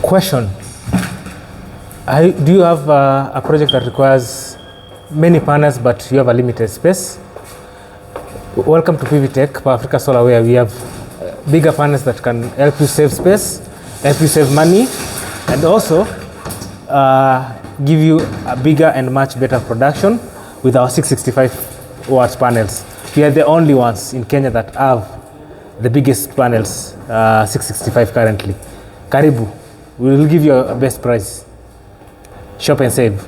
Question. Do you have a project that requires many panels but you have a limited space? Welcome to PV Tech, Africa Solar, where we have bigger panels that can help you save space, help you save money, and also give you a bigger and much better production with our 665 watts panels. We are the only ones in Kenya that have the biggest panels, 665 currently. Karibu, we will give you a best price. Shop and save.